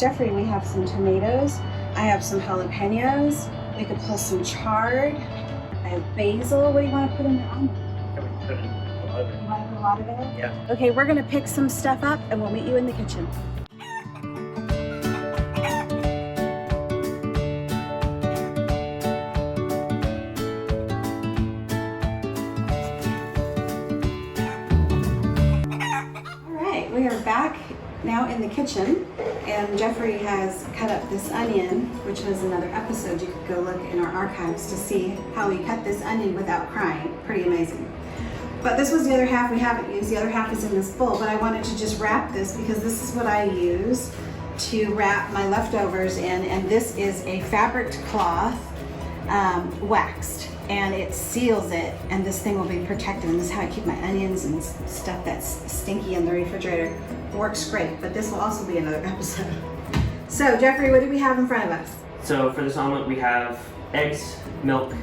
Jeffrey, we have some tomatoes. I have some jalapenos. We could pull some chard. I have basil. What do you want to put in the omelet? Put a lot of it. You want to put a lot of it in? Yeah. Okay, we're gonna pick some stuff up and we'll meet you in the kitchen. We are back now in the kitchen, and Jeffrey has cut up this onion, which was another episode. You could go look in our archives to see how he cut this onion without crying. Pretty amazing. But this was the other half we haven't used. The other half is in this bowl, but I wanted to just wrap this because this is what I use to wrap my leftovers in, and this is a fabric cloth waxed, and it seals it, and this thing will be protected, and this is how I keep my onions and stuff that's stinky in the refrigerator. It works great, but this will also be another episode. So Jeffrey, what do we have in front of us? So for this omelet we have eggs, milk,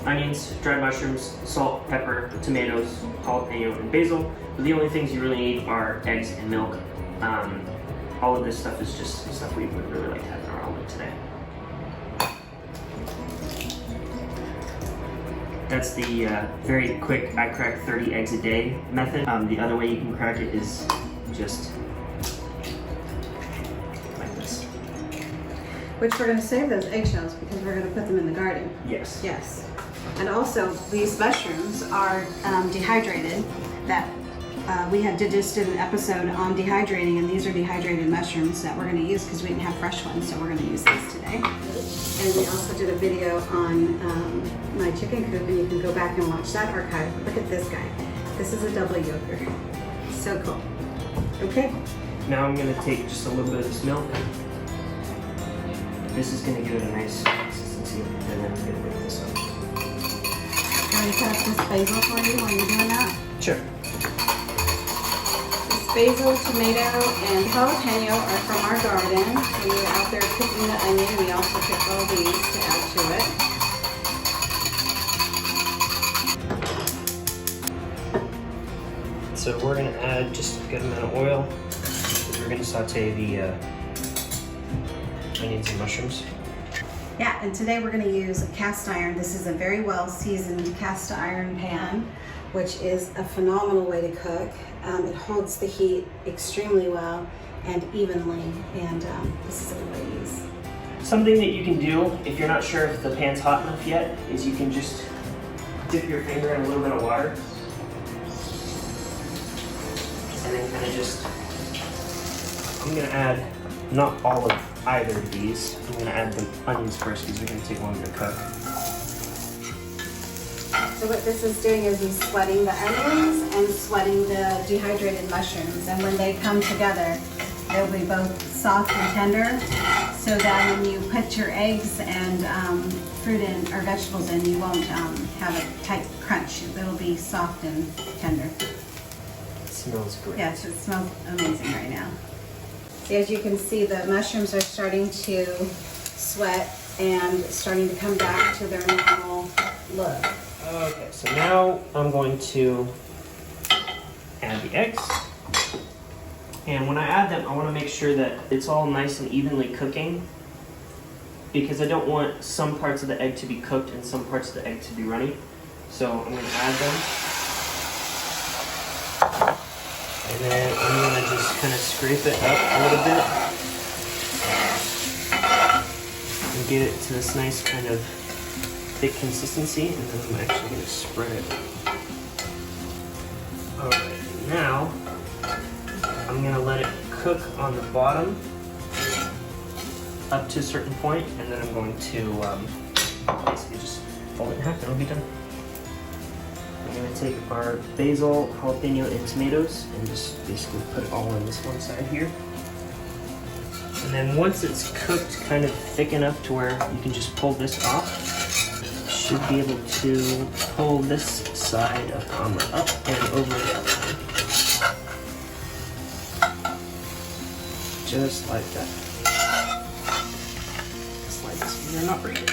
onions, dried mushrooms, salt, pepper, tomatoes, jalapeno, and basil. But the only things you really need are eggs and milk. All of this stuff is just stuff we would really like to have in our omelet today. That's the very quick, I crack 30 eggs a day method. The other way you can crack it is just like this. Which we're going to save those eggshells because we're going to put them in the garden. Yes. Yes. And also, these mushrooms are dehydrated. That we just did an episode on dehydrating, and these are dehydrated mushrooms that we're going to use because we didn't have fresh ones, so we're going to use these today. And we also did a video on my chicken coop, and you can go back and watch that archive. Look at this guy. This is a double yolker. So cool. Okay. Now I'm going to take just a little bit of this milk. This is going to give it a nice consistency, and then I'm going to whip this up. Can I cut up this basil for you while you're doing that? Sure. Basil, tomato, and jalapeno are from our garden. When we were out there picking the onion, we also picked all these to add to it. So we're going to add just a good amount of oil because we're going to saute the onions and mushrooms. Yeah, and today we're going to use a cast iron. This is a very well seasoned cast iron pan, which is a phenomenal way to cook. It holds the heat extremely well and evenly, and this is a good way to use. Something that you can do if you're not sure if the pan's hot enough yet is you can just dip your finger in a little bit of water and then kind of just, I'm going to add not all of either of these. I'm going to add the onions first because they're going to take longer to cook. So what this is doing is he's sweating the onions and sweating the dehydrated mushrooms, and when they come together, they'll be both soft and tender, so that when you put your eggs and fruit in or vegetables in, you won't have a tight crunch. It'll be soft and tender. It smells great. Yes, it smells amazing right now. See, as you can see, the mushrooms are starting to sweat and starting to come back to their normal look. Okay, so now I'm going to add the eggs. And when I add them, I want to make sure that it's all nice and evenly cooking, because I don't want some parts of the egg to be cooked and some parts of the egg to be runny. So I'm going to add them. And then I'm going to just kind of scrape it up a little bit and get it to this nice kind of thick consistency, and then I'm actually going to spread it. Alright, now I'm going to let it cook on the bottom up to a certain point, and then I'm going to basically just fold it in half and it'll be done. I'm going to take our basil, jalapeno, and tomatoes and just basically put it all on this one side here. And then once it's cooked kind of thick enough to where you can just pull this off, should be able to pull this side of the omelet up and over the other one. Just like that. Slide this finger and not break it.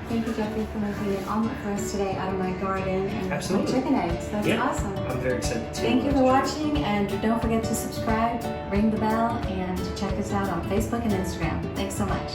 Thank you, Jeffrey. you for making an omelet for us today out of my garden and my Absolutely. chicken eggs. That's Yeah. awesome. I'm very excited too. Thank you for watching, and don't forget to subscribe, ring the bell, and check us out on Facebook and Instagram. Thanks so much.